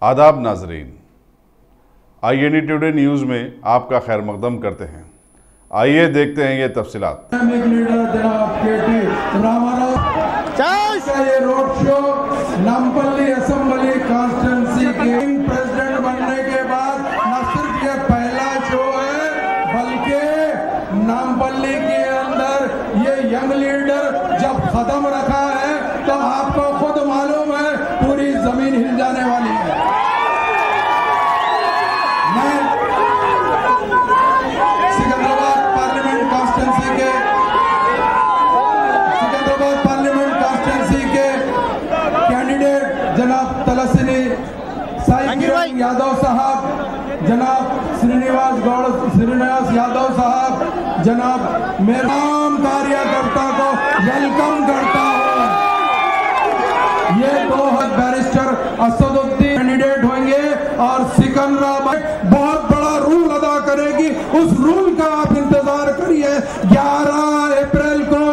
आदाब नाजरीन, INE today news में आपका खैर मकदम करते हैं। आइए देखते हैं ये तफसीलात। ये road show Nampally assembly constituency के प्रेसिडेंट बनने के बाद न सिर्फ ये पहला शो है, बल्कि नामपल्ली के अंदर ये यंग लीडर जब कदम रखा है तो आपको खुद मालूम है पूरी जमीन हिल जाने वाली है। मैं सिकंदराबाद पार्लियामेंट कॉन्स्टिट्यूंसी के कैंडिडेट जनाब तलस्नी साई यादव साहब, जनाब श्रीनिवास यादव साहब, जनाब मेरे तमाम कार्यकर्ता को वेलकम करता हूँ। ये दो बैरिस्टर असदुद्दीन कैंडिडेट होंगे और सिकंदराबाद बहुत बड़ा रूल अदा करेगी। उस रूल का आप इंतजार करिए। 11 अप्रैल को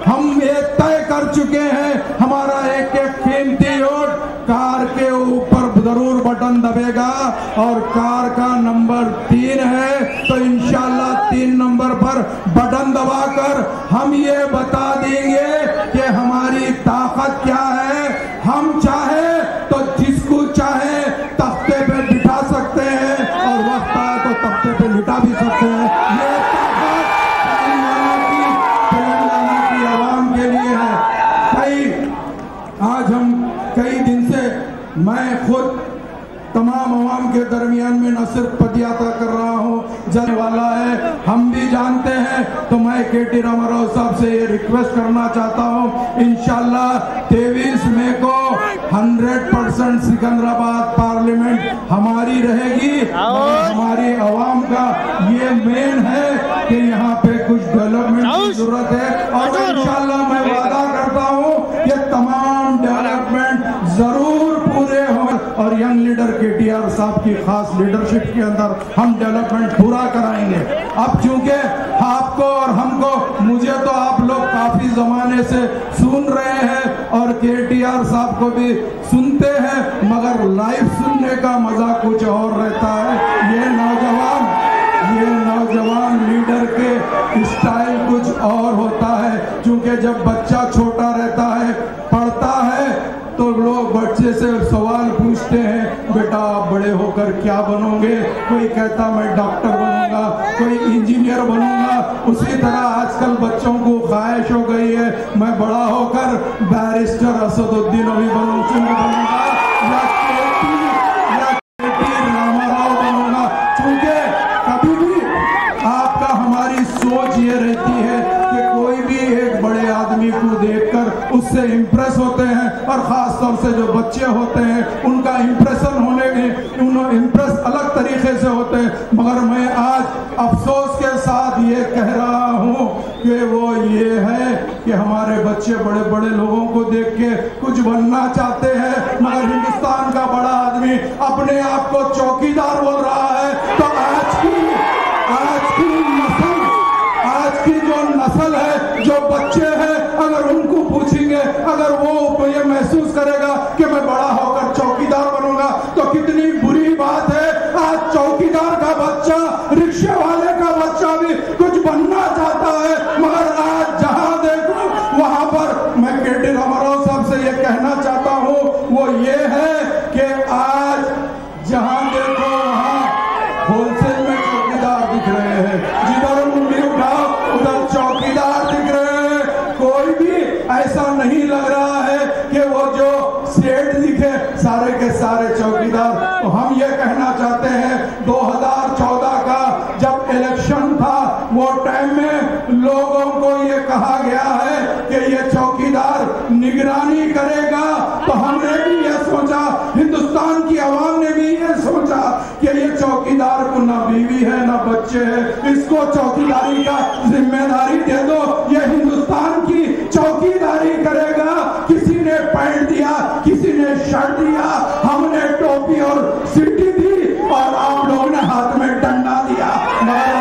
हम ये तय कर चुके हैं, हमारा एक कीमती वोट कार के ऊपर जरूर बटन दबेगा और कार का नंबर 3 है, तो इंशाल्लाह 3 नंबर पर बटन दबाकर हम ये बता देंगे कि हमारी ताकत क्या है। हम चाहे तो जिसको चाहे तख्ते पे बिठा सकते हैं और वक्त आए तो तख्ते पे लिटा भी सकते हैं। ये ताकत तेलंगाना की आवाम के लिए है। आज हम कई दिन से मैं खुद तमाम अवाम के दरमियान में न सिर्फ पदयात्रा कर रहा हूँ, जाने वाला है हम भी जानते हैं, तो मैं KT रामाराव साहब से ये रिक्वेस्ट करना चाहता हूँ, इंशाल्लाह 23 मई को 100% सिकंदराबाद पार्लियामेंट हमारी रहेगी। हमारी अवाम का ये मेन है कि यहाँ पे कुछ डेवलपमेंट की जरूरत है और इंशाल्लाह मैं वादा करता हूँ कि तमाम डेवलपमेंट जरूर पूरे हो और यंग लीडर KTR साहब की खास लीडरशिप के अंदर हम डेवलपमेंट पूरा कराएंगे। अब चूंकि आपको और हमको, मुझे तो आप लोग काफी जमाने से सुन रहे हैं और KTR साहब को भी सुनते हैं, मगर लाइव सुनने का मजा कुछ और रहता है। ये नौजवान लीडर के स्टाइल कुछ और होता है। क्योंकि जब बच्चा छोटा रहता है, पढ़ता है, तो लोग बच्चे से सवाल पूछते हैं, बेटा आप बड़े होकर क्या बनोगे? कोई कहता मैं डॉक्टर बनूंगा, कोई इंजीनियर बनूंगा। उसी तरह आजकल बच्चों को ख्वाहिश हो गई है मैं बड़ा होकर बैरिस्टर असदुद्दीन अली बनूंगा या KT रामाराव बनूंगा। चूंकि कभी भी आपका हमारी सोच ये रहती है कि कोई भी एक बड़े आदमी को देखकर उससे इंप्रेस होते हैं और खास तौर से जो बच्चे होते हैं उनका इंप्रेशन इंप्रेस अलग तरीके से होते हैं। मगर मैं आज अफसोस के साथ ये कह रहा हूँ कि वो ये है कि हमारे बच्चे बड़े बड़े लोगों को देख के कुछ बनना चाहते हैं, मगर हिंदुस्तान का बड़ा आदमी अपने आप को चौकीदार बोल रहा है। तो आज की जो नस्ल है, जो बच्चे हैं, अगर उनको पूछेंगे, अगर वो ये महसूस करेगा कि मैं बड़ा होकर चौकीदार बनूंगा, तो कितनी बुरी बात है। आज चौकीदार का बच्चा, रिक्शे वाले का बच्चा भी कुछ बनना चाहता है, मगर आज जहां देखो वहां पर मैं KT रामाराव साहब से ये कहना चाहता हूं, वो ये है कि आज जहां देखो वहां होलसेल में चौकीदार दिख रहे हैं, जिधर उंगली उठाओ उधर चौकीदार दिख रहे हैं। कोई भी ऐसा नहीं लग रहा है कि वो जो स्टेट दिखे सारे के सारे चौकीदार। तो हम ये कहना चाहते हैं 2014 का जब इलेक्शन था, वो टाइम में लोगों को ये कहा गया है कि ये चौकीदार निगरानी करेगा, तो हमने भी ये सोचा, हिंदुस्तान की आवाम ने भी ये सोचा कि ये चौकीदार को ना बीवी है ना बच्चे हैं, इसको चौकीदारी का जिम्मेदारी दे दो, ये हिंदुस्तान की चौकीदारी करेगा। किसी ने पैंट दिया, किसी ने शर्ट दिया, हमने टोपी और सीटी दी और आप लोगों ने हाथ में डंडा दिया। मगर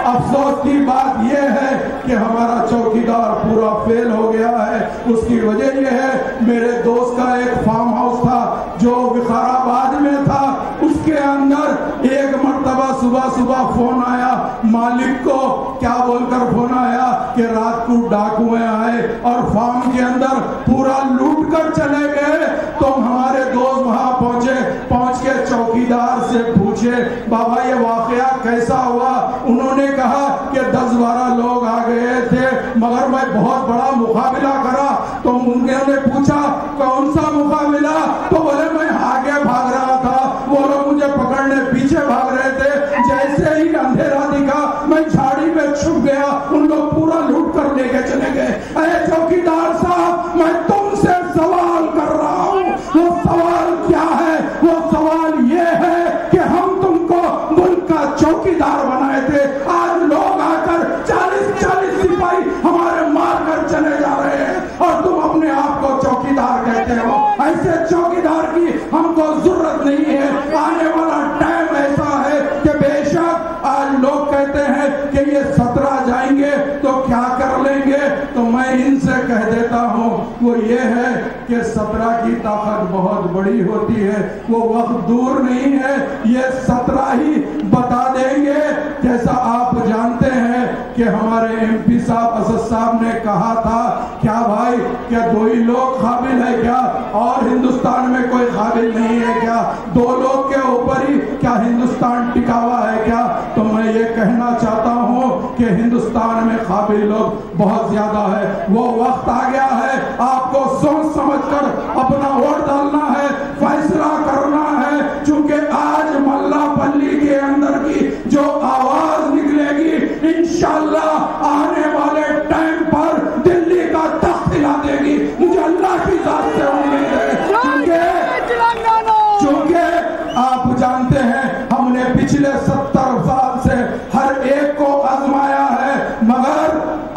अफसोस की बात यह है कि हमारा चौकीदार पूरा फेल हो गया है। उसकी वजह मुद्दे ये है, मेरे दोस्त का एक फार्म हाउस था जो विकाराबाद में था, उसके अंदर एक मर्तबा सुबह सुबह फोन आया मालिक को, क्या बोलकर फोन आया कि रात को डाकुए आए और फार्म के अंदर पूरा लूट कर चले गए। तो हमारे दोस्त वहां पहुंचे, पहुंच के चौकीदार से पूछे बाबा ये वाकया कैसा हुआ। उन्होंने कहा कि 10-12 लोग आ गए थे मगर मैं बहुत बड़ा मुकाबला करा। तो उन्होंने पूछा कौन सा मुकाबला, तो बोले मैं आगे भाग रहा था, वो लोग मुझे पकड़ने पीछे भाग रहे थे, जैसे ही अंधेरा दिखा मैं झाड़ी में छुप गया, उन लोग पूरा लूट कर लेके चले गए। अरे चौकीदार साहब मैं तुमसे सवाल कर रहा हूं, वो सवाल क्या है? वो सवाल ये है कि हम तुमको मुल्क का चौकीदार बनाए थे, आज लोग आकर 40-40 सिपाही हमारे मार कर चले जा रहे हैं और तुम अपने आप को चौकीदार कहते हो। ऐसे चौकीदार की हमको जरूरत नहीं है। आने वाला टाइम ऐसा है कि बेशक आज लोग कहते हैं कि ये 17 जाएंगे तो क्या कर लेंगे, तो मैं इनसे कह देता हूं वो ये है कि 17 की ताकत बहुत बड़ी होती है, वो वक्त दूर नहीं है, ये 17 ही बता देंगे। जैसा आप जानते हैं कि हमारे MP साहब असद साहब ने कहा था, क्या भाई क्या 2 ही लोग काबिल है क्या, और हिंदुस्तान में कोई काबिल नहीं है क्या? 2 लोग के ऊपर ही क्या हिंदुस्तान टिका हुआ है क्या? तो मैं ये कहना चाहता हूं कि हिंदुस्तान में काबिल लोग बहुत ज्यादा है। वो वक्त आ गया है, आपको सोच समझकर अपना वोट डालना है, फैसला करना है, क्योंकि आज मल्लापल्ली के अंदर की जो आवाज निकलेगी इंशाअल्लाह आने वाले टाइम पर दिल्ली का तख्त हिला देगी। मुझे अल्लाह की जात से उम्मीद है, क्योंकि आप जानते हैं हमने पिछले 70 साल से हर एक को आजमाया है, मगर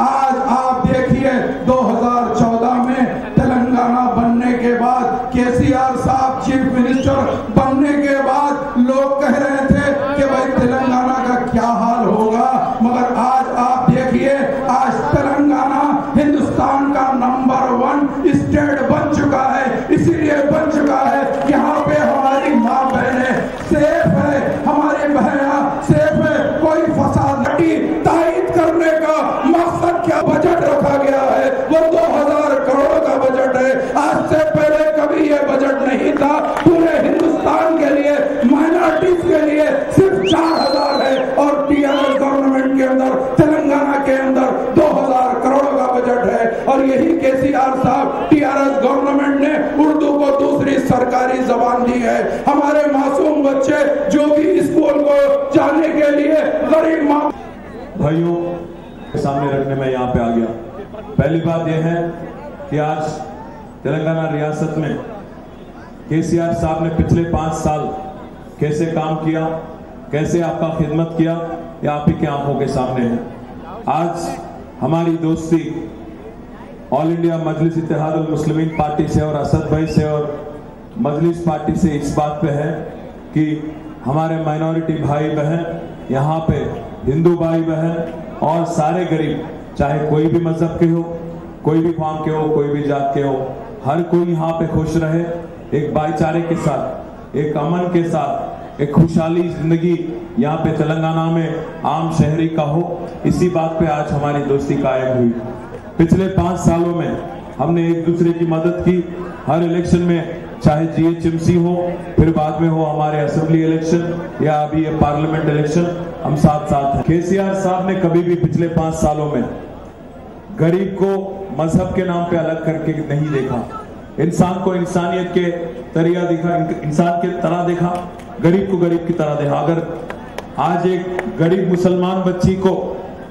आज आप देखिए 2014 में तेलंगाना बनने के बाद, KCR साहब चीफ मिनिस्टर बनने के बाद लोग कह रहे थे कि भाई तेलंगाना का क्या हाल होगा, मगर आज आप देखिए आज तेलंगाना हिंदुस्तान का नंबर 1 स्टेट बन चुका है। इसीलिए बन चुका है यहाँ पे हमारी माँ बहनें सेफ है, हमारी बहनें सेफ है, कोई फसाद नहीं। तायद करने का मकसद क्या बजट रखा गया है, वो 2000 करोड़ का बजट है। आज से पहले कभी ये बजट नहीं था। पूरे हिंदुस्तान के लिए माइनॉरिटीज के लिए सिर्फ 4000 है और TRS गवर्नमेंट के अंदर तेलंगाना के अंदर 2000 करोड़ का बजट है। और यही KCR साहब TRS गवर्नमेंट ने उर्दू को दूसरी सरकारी जबान दी है। हमारे मासूम बच्चे जो भी स्कूल को जाने के लिए गरीब माँ भाइयों के सामने रखने में यहाँ पे आ गया। पहली बात यह है कि आज तेलंगाना रियासत में KCR साहब ने पिछले 5 साल कैसे काम किया, कैसे आपका खिदमत किया, ये आप ही के आंखों के सामने है। आज हमारी दोस्ती ऑल इंडिया मजलिस इत्तेहादुल मुस्लिमीन पार्टी से और असद भाई से और मजलिस पार्टी से इस बात पे है कि हमारे माइनॉरिटी भाई बहन, यहाँ पे हिंदू भाई बहन और सारे गरीब, चाहे कोई भी मजहब के हो, कोई भी कौम के हो, कोई भी जात के हो, हर कोई यहाँ पे खुश रहे, एक भाईचारे के साथ, एक अमन के साथ, एक खुशहाली जिंदगी यहाँ पे तेलंगाना में आम शहरी का हो। इसी बात पे आज हमारी दोस्ती कायम हुई। पिछले 5 सालों में हमने एक दूसरे की मदद की। हर इलेक्शन में, चाहे GHMC हो, फिर बाद में हो हमारे असेंबली इलेक्शन या अभी ये पार्लियामेंट इलेक्शन, हम साथ साथ हैं। KCR साहब ने कभी भी पिछले 5 सालों में गरीब को मजहब के नाम पे अलग करके नहीं देखा। इंसान को इंसानियत के तरीका दिखा, इंसान के तरह देखा, गरीब को गरीब की तरह देखा। अगर आज एक गरीब मुसलमान बच्ची को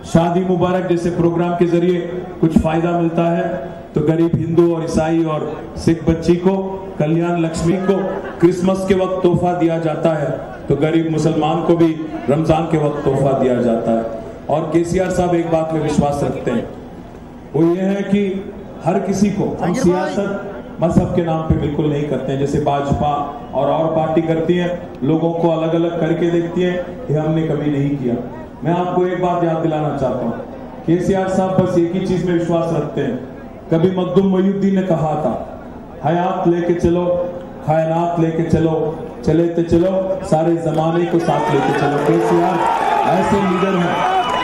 शादी मुबारक जैसे प्रोग्राम के जरिए कुछ फायदा मिलता है, तो गरीब हिंदू और ईसाई और सिख बच्ची को कल्याण लक्ष्मी को क्रिसमस के वक्त तोहफा दिया जाता है, तो गरीब मुसलमान को भी रमजान के वक्त तोहफा दिया जाता है। और KCR साहब एक बात में विश्वास रखते हैं, वो ये है कि हर किसी को, हम सियासत मजहब के नाम पे बिल्कुल नहीं करते हैं जैसे भाजपा और पार्टी करती है, लोगों को अलग अलग करके देखती है, ये हमने कभी नहीं किया। मैं आपको एक बात याद दिलाना चाहता हूँ, KCR साहब बस एक ही चीज में विश्वास रखते हैं कभी मखदूम मोइनुद्दीन ने कहा था, हयात लेके चलो, कायनात लेके चलो, चले तो चलो, सारे जमाने को साथ लेके चलो। केसीआर ऐसे लीडर हैं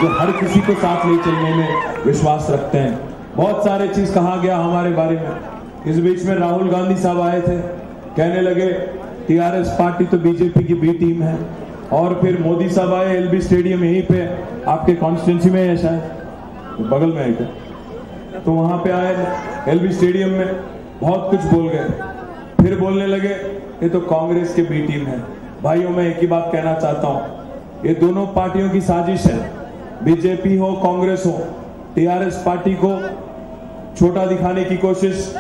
जो हर किसी को साथ ले चलने में विश्वास रखते हैं। बहुत सारे चीज कहा गया हमारे बारे में। इस बीच में राहुल गांधी साहब आए थे, कहने लगे टीआरएस पार्टी तो बीजेपी की बी टीम है। और फिर मोदी साहब आए एलबी स्टेडियम, यहीं पे आपके कॉन्स्टिट्यूंसी में है, शायद बगल में है, तो वहां पे आए एलबी स्टेडियम में, बहुत कुछ बोल गए। फिर बोलने लगे ये तो कांग्रेस की बी टीम है। भाइयों, मैं एक ही बात कहना चाहता हूं, ये दोनों पार्टियों की साजिश है। बीजेपी हो कांग्रेस हो, टीआरएस पार्टी को छोटा दिखाने की कोशिश,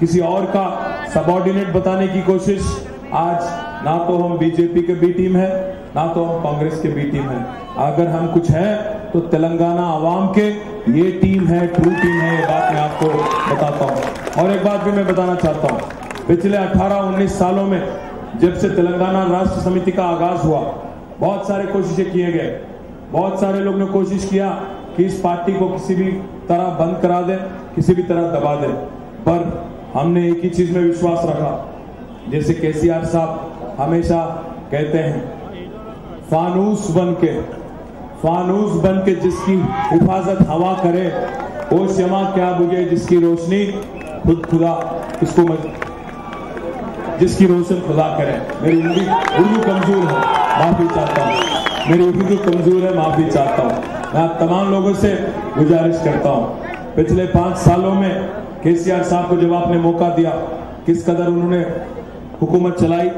किसी और का सबऑर्डिनेट बताने की कोशिश। आज ना तो हम बीजेपी के बी टीम है, ना तो हम कांग्रेस के बी टीम है। अगर हम कुछ है तो तेलंगाना आवाम के ये टीम है, ट्रू टीम है। ये बात मैं आपको बताता हूं। और एक बात भी मैं बताना चाहता हूं, पिछले 18-19 सालों में जब से तेलंगाना राष्ट्र समिति का आगाज हुआ, बहुत सारे कोशिशें किए गए। बहुत सारे लोग ने कोशिश किया कि इस पार्टी को किसी भी तरह बंद करा दे, किसी भी तरह दबा दे, पर हमने एक ही चीज में विश्वास रखा। जैसे केसीआर साहब हमेशा कहते हैं, फानूस बन के जिसकी हिफाजत हवा करे, वो शमा क्या बुझे जिसकी रोशनी खुद खुदा इसको जिसकी रोशन खुदा करे। मेरी उर्दू कमजोर है, माफी चाहता हूँ। मेरी उर्दू कमजोर है, माफी चाहता हूँ। मैं तमाम लोगों से गुजारिश करता हूँ, पिछले 5 सालों में केसीआर साहब को जब आपने मौका दिया, किस कदर उन्होंने हुकूमत चलाई,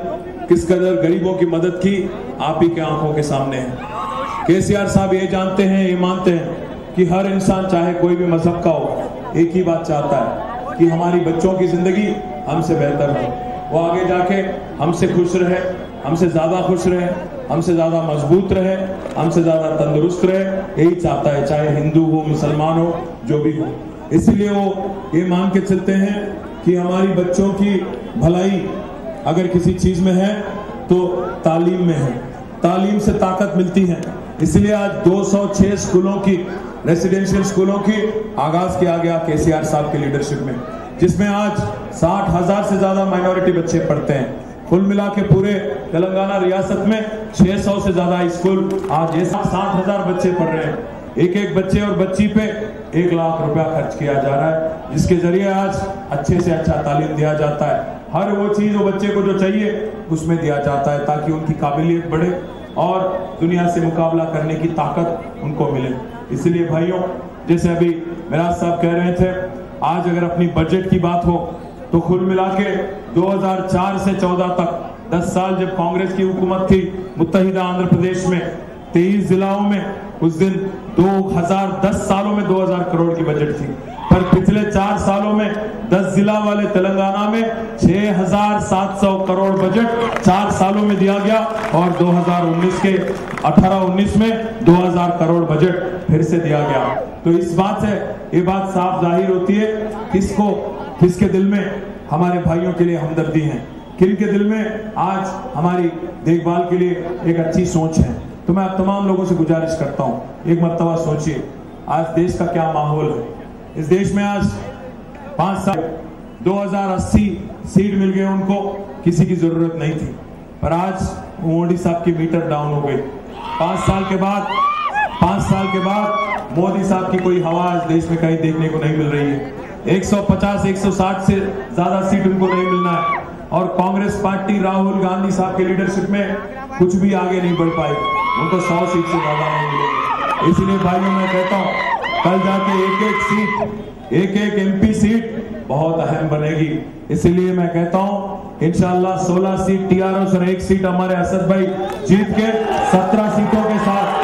किस कदर गरीबों की मदद की, आप ही के आंखों के सामने है। केसीआर साहब ये जानते हैं, ये मानते हैं कि हर इंसान चाहे कोई भी मजहब का हो, एक ही बात चाहता है कि हमारी बच्चों की जिंदगी हमसे बेहतर हो, वो आगे जाके हमसे खुश रहे, हमसे ज्यादा खुश रहे, हमसे ज्यादा मजबूत रहे, हमसे ज्यादा तंदुरुस्त रहे। यही चाहता है, चाहे हिंदू हो, मुसलमान हो, जो भी हो। इसलिए वो ये मान के चलते हैं कि हमारी बच्चों की भलाई अगर किसी चीज में है तो तालीम में है, तालीम से ताकत मिलती है। इसलिए आज 206 स्कूलों की, रेसिडेंशियल स्कूलों की आगाज किया गया केसीआर साहब की लीडरशिप में, जिसमें आज 60,000 से ज्यादा माइनॉरिटी बच्चे पढ़ते हैं। कुल मिला के पूरे तेलंगाना रियासत में 600 से ज्यादा स्कूल आज 60,000 बच्चे पढ़ रहे हैं। एक एक बच्चे और बच्ची पे 1 लाख रुपया खर्च किया जा रहा है, जिसके जरिए आज अच्छे से अच्छा तालीम दिया जाता है। हर वो चीज वो बच्चे को जो चाहिए उसमें दिया जाता है, ताकि उनकी काबिलियत बढ़े और दुनिया से मुकाबला करने की ताकत उनको मिले। इसलिए भाइयों, जैसे अभी मिराज साहब कह रहे थे, आज अगर अपनी बजट की बात हो तो कुल मिला के 2004 से 14 तक 10 साल जब कांग्रेस की हुकूमत थी मुत्तहिदा आंध्र प्रदेश में 23 जिलाओं में, उस दिन 10 सालों में 2000 करोड़ की बजट थी। पर पिछले 4 सालों में 10 जिला वाले तेलंगाना में 6700 करोड़ बजट 4 सालों में दिया गया। और 2019 के 18-19 में 2000 करोड़ बजट फिर से दिया गया। तो इस बात से ये बात साफ जाहिर होती है किसके दिल में हमारे भाइयों के लिए हमदर्दी है, किनके दिल में आज हमारी देखभाल के लिए एक अच्छी सोच है। तो मैं आप तमाम लोगों से गुजारिश करता हूं, एक मर्तबा सोचिए आज देश का क्या माहौल है। इस देश में आज 5 साल 2080 सीट मिल गए, उनको किसी की जरूरत नहीं थी, पर आज मोदी साहब की मीटर डाउन हो गई। 5 साल के बाद मोदी साहब की कोई हवा आज देश में कहीं देखने को नहीं मिल रही है। 150-160 से ज्यादा सीट उनको नहीं मिलना है। और कांग्रेस पार्टी राहुल गांधी साहब के लीडरशिप में कुछ भी आगे नहीं बढ़ पाई, उनको 100 सीट से ज्यादा नहीं मिलेगी। इसलिए भाइयों, मैं कहता हूं कल जाके एक एक एमपी सीट बहुत अहम बनेगी। इसलिए मैं कहता हूं इंशाअल्लाह 16 सीट टीआरएस और 1 सीट हमारे असद भाई जीत के 17 सीटों के साथ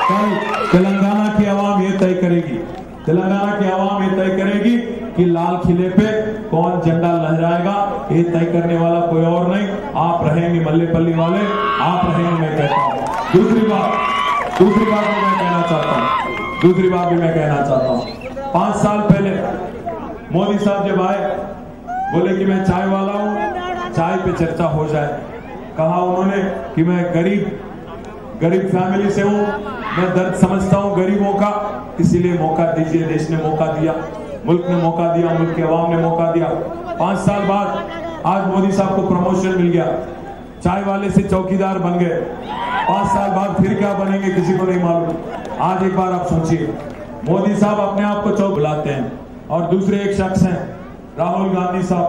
कल तेलंगाना की आवाम ये तय करेगी, कि लाल किले पे कौन झंडा लहराएगा। ये तय करने वाला कोई और नहीं, आप रहेंगे मल्लेपल्ली वाले, आप रहेंगे। मैं कहता हूं दूसरी बात भी मैं कहना चाहता हूं 5 साल पहले मोदी साहब जब आए, बोले कि मैं चाय वाला हूं, चाय पे चर्चा हो जाए। कहा उन्होंने कि मैं गरीब फैमिली से हूं, मैं दर्द समझता हूं गरीबों का, इसीलिए मौका दीजिए। देश ने मौका दिया। मुल्क ने मौका दिया, मुल्क के अवाम ने मौका दिया। 5 साल बाद आज मोदी साहब को प्रमोशन मिल गया, चाय वाले से चौकीदार बन गए। 5 साल बाद फिर क्या बनेंगे किसी को नहीं मालूम। आज एक बार आप सोचिए, मोदी साहब अपने आप को चौक बुलाते हैं और दूसरे एक शख्स हैं राहुल गांधी साहब,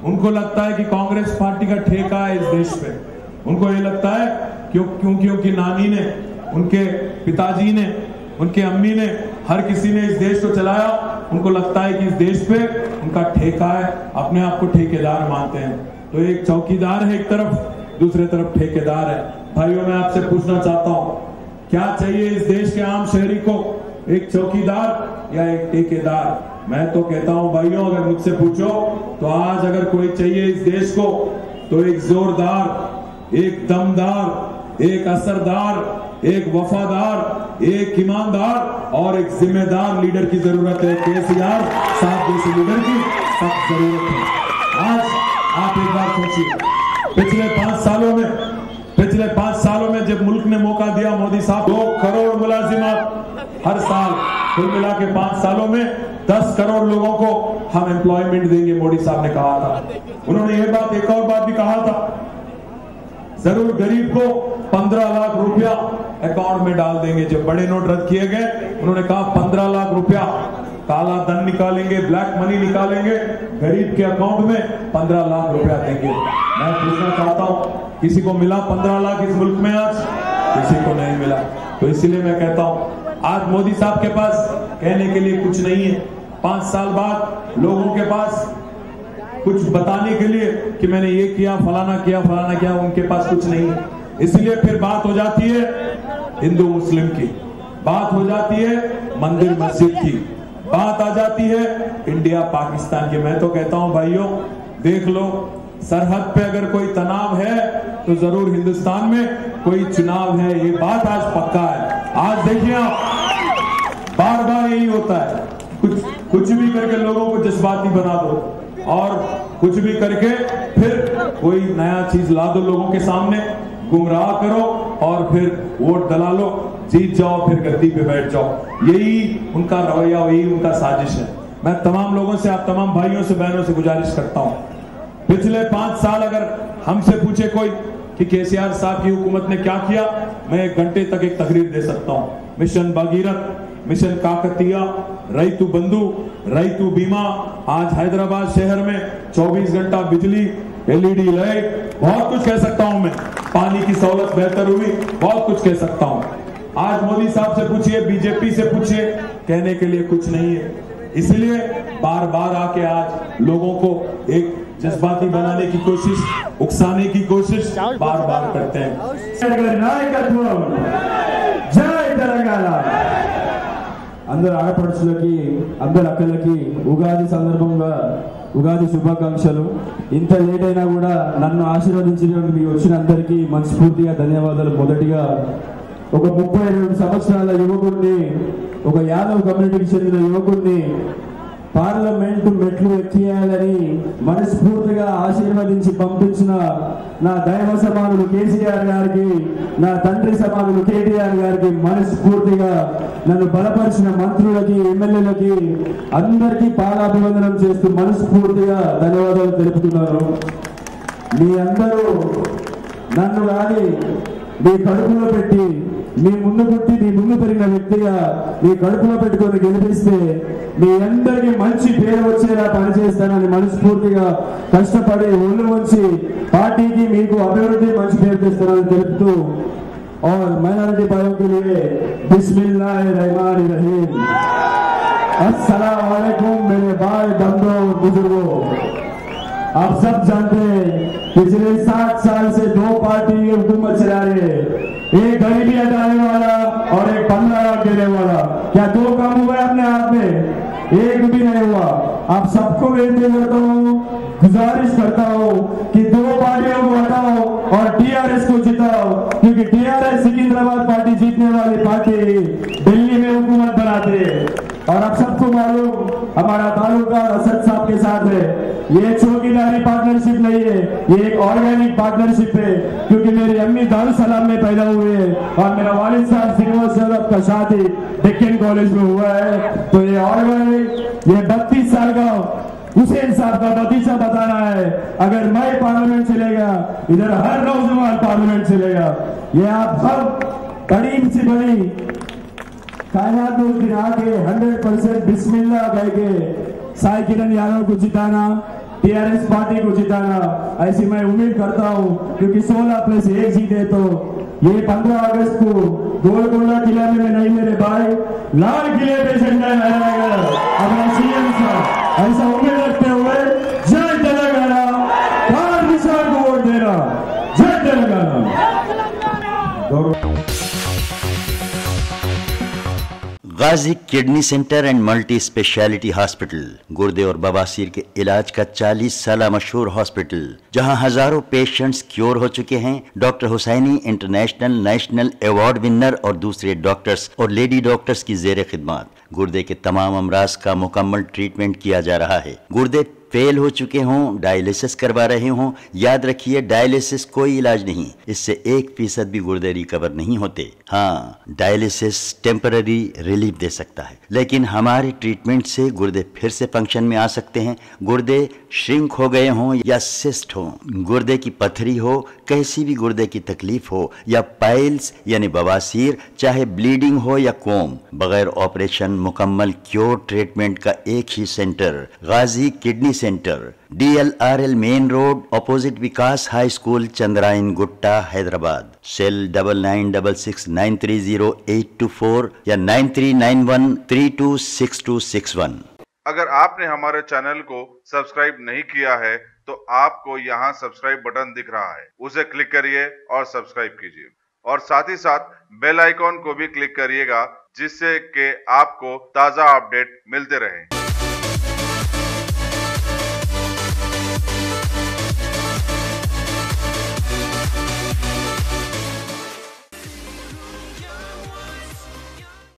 उनको लगता है कि कांग्रेस पार्टी का ठेका है इस देश पे। उनको ये लगता है क्योंकि उनकी नानी ने, उनके पिताजी ने, उनके अम्मी ने, हर किसी ने इस देश को चलाया। उनको लगता है कि इस देश पे उनका ठेका है, अपने आप को ठेकेदार मानते हैं। तो एक चौकीदार है एक तरफ, दूसरे तरफ ठेकेदार है। भाइयों, मैं आपसे पूछना चाहता हूं, क्या चाहिए इस देश के आम शहरी को, एक चौकीदार या एक ठेकेदार? मैं तो कहता हूं भाइयों, अगर मुझसे पूछो तो आज अगर कोई चाहिए इस देश को तो एक जोरदार, एक दमदार, एक असरदार, एक वफादार, एक ईमानदार और एक जिम्मेदार लीडर की जरूरत है। केसीआर साहब जैसे लीडर की सख्त जरूरत है। आज आप एक बार सोचिए, पिछले 5 सालों में जब मुल्क ने मौका दिया मोदी साहब, 2 करोड़ मुलाजिमात हर साल, कुल मिला के 5 सालों में 10 करोड़ लोगों को हम एम्प्लॉयमेंट देंगे, मोदी साहब ने कहा था। उन्होंने ये बात, एक और बात भी कहा था, जरूर गरीब को 15 लाख रुपया अकाउंट में डाल देंगे। जब बड़े नोट रद्द किए गए, उन्होंने कहा 15 लाख रुपया काला धन निकालेंगे, ब्लैक मनी निकालेंगे, गरीब के अकाउंट में 15 लाख रुपया देंगे। मैं पूछना चाहता हूं, किसी को मिला 15 लाख इस मुल्क में? आज किसी को नहीं मिला। तो इसीलिए मैं कहता हूं, आज मोदी साहब के पास कहने के लिए कुछ नहीं है। 5 साल बाद लोगों के पास कुछ बताने के लिए कि मैंने ये किया, फलाना किया, उनके पास कुछ नहीं है। इसलिए फिर बात हो जाती है हिंदू मुस्लिम की, बात हो जाती है मंदिर मस्जिद की, बात आ जाती है इंडिया पाकिस्तान की। मैं तो कहता हूं भाइयों, देख लो, सरहद पे अगर कोई तनाव है तो जरूर हिंदुस्तान में कोई चुनाव है, ये बात आज पक्का है। आज देखिए आप, बार बार यही होता है, कुछ भी करके लोगों को जज्बाती बना दो और कुछ भी करके फिर कोई नया चीज ला दो लोगों के सामने, गुमराह करो और फिर वोट दला लो, जीत जाओ, फिर गद्दी पे बैठ जाओ। यही उनका रवैया, यही उनका साजिश है। मैं तमाम लोगों से, आप तमाम भाइयों से, बहनों से गुजारिश करता हूं, पिछले 5 साल अगर हमसे पूछे कोई कि केसीआर साहब की हुकूमत ने क्या किया, मैं 1 घंटे तक एक तकरीर दे सकता हूं। मिशन भगीरथ, मिशन काकतिया, रैतु बंधु, रैतु बीमा, आज हैदराबाद शहर में 24 घंटा बिजली, LED लाइट, बहुत कुछ कह सकता हूं मैं। पानी की सहूलत बेहतर हुई, बहुत कुछ कह सकता हूं। आज मोदी साहब से पूछिए, बीजेपी से पूछिए, कहने के लिए कुछ नहीं है। इसलिए बार बार आके आज लोगों को एक जज्बाती बनाने की कोशिश, उकसाने की कोशिश बार बार करते हैं। नायकत्व जय तेलंगाना। అందరు ఆడపడుచులకి, అందరు అక్కలకి ఉగాది సందర్భంగా ఉగాది శుభాకాంక్షలు. ఇంత లేట్ అయినా కూడా నన్ను ఆశీర్వదించడానికి వచ్చిన అందరికీ మనస్ఫూర్తిగా ధన్యవాదాలు. మొదటిగా ఒక 32 సంవత్సరాల యువకుడిని, ఒక యాదవ్ కమ్యూనిటీకి చెందిన యువకుడిని పార్లమెంటు మెట్లు ఎక్కియాలని మనస్ఫూర్తిగా ఆశీర్వదించి పంపించిన నా దైవ సమానులు కేసీఆర్ గారికి, నా తండ్రి సమానులు కేటీఆర్ గారికి, మనస్ఫూర్తిగా నన్ను బలపరిచిన మంత్రులకి, ఎమ్మెల్యేలకి అందరికీ పాదాభివందనం చేస్తూ మనస్ఫూర్తిగా ధన్యవాదాలు తెలుపుతున్నాను. మీ అందరూ నన్ను కానీ మీ కడుపులో పెట్టి, మీ ముందు పుట్టి మీ ముందు పెరిగిన వ్యక్తిగా మీ కడుపులో పెట్టుకొని గెలిపిస్తే మీ అందరికీ మంచి పేరు వచ్చేలా పనిచేస్తానని మనస్ఫూర్తిగా కష్టపడి ఒళ్ళు వంచి పార్టీకి మీకు అభివృద్ధి మంచి పేరు తెస్తానని తెలుపుతూ, और माइनॉरिटी भाइयों के लिए बिस्मिल्लाहिर्रहमानिर्रहीम। अस्सलाम वालेकुम मेरे भाई बंधुओं बुजुर्गों। आप सब जानते हैं पिछले 7 साल से 2 पार्टी हुकूमत चला रही है, एक गरीबी हटाने वाला और एक 15 लाख देने वाला। क्या 2 काम हुआ अपने हाथ में? एक भी नहीं हुआ। आप सबको विनती करता हूँ, गुजारिश करता हूँ कि 2 पार्टियों को हटाओ और टीआरएस को जिताओ, क्योंकि टीआरएस सिकंदराबाद पार्टी जीतने वाली पार्टी दिल्ली में हुकूमत बनाते हैं। और अब सबको मालूम हमारा तालुका असद साहब के साथ है। ये चौकीदारी पार्टनरशिप नहीं है, ये एक ऑर्गेनिक पार्टनरशिप है, क्योंकि मेरी अम्मी दारुसलाम में पैदा हुए हैं और मेरा वालिद साहब श्रीनिवास शरफ का शादी डेक्कन कॉलेज में हुआ है। तो ये ऑर्गेनिक, ये 32 साल का हुसैन साहब का भतीजा बता रहा है, अगर मैं पार्लियामेंट चलेगा इधर हर नौजवान पार्लियामेंट चलेगा। ये आप सब करीब से बड़ी कायनात में उस दिन आके 100% बिस्मिल्लाह कह के साई किरण यादव को जिताना, टीआरएस पार्टी को जिताना, ऐसी मैं उम्मीद करता हूं, क्योंकि 16+1 जीते तो ये 15 अगस्त को गोलकोंडा किला में नहीं, मेरे भाई लाल किले पे झंडा लहराएगा अपना सीएम साहब। ऐसा उम्मीद रखते हुए जय तेलंगाना, कार निशान को वोट देना, जय Telangana. Ghazi kidney centre and multi speciality hospital, गुर्दे और बवासीर के इलाज का 40 साल मशहूर हॉस्पिटल, जहां हजारों पेशेंट्स क्योर हो चुके हैं। Doctor Husaini international national award winner और दूसरे डॉक्टर्स और लेडी डॉक्टर्स की जेर खिदमत गुर्दे के तमाम अमराज का मुकम्मल ट्रीटमेंट किया जा रहा है। गुर्दे फेल हो चुके हों, डायलिसिस करवा रहे हों, याद रखिए डायलिसिस कोई इलाज नहीं, इससे 1% भी गुर्दे रिकवर नहीं होते। हाँ, डायलिसिस टेम्पररी रिलीफ दे सकता है, लेकिन हमारे ट्रीटमेंट से गुर्दे फिर से फंक्शन में आ सकते हैं। गुर्दे श्रिंक हो गए हों या सिस्ट हो, गुर्दे की पथरी हो, कैसी भी गुर्दे की तकलीफ हो, या पाइल्स यानी बवासीर, चाहे ब्लीडिंग हो या कोम, बगैर ऑपरेशन मुकम्मल क्योर ट्रीटमेंट का एक ही centre, Ghazi kidney centre, DLRL main road, opposite Vikas high school, Chandrayan Gutta, Hyderabad. Cell 9966930824 या 9391326261। अगर आपने हमारे चैनल को सब्सक्राइब नहीं किया है तो आपको यहाँ सब्सक्राइब बटन दिख रहा है, उसे क्लिक करिए और सब्सक्राइब कीजिए, और साथ ही साथ बेल आइकॉन को भी क्लिक करिएगा, जिससे कि आपको ताज़ा अपडेट मिलते रहें।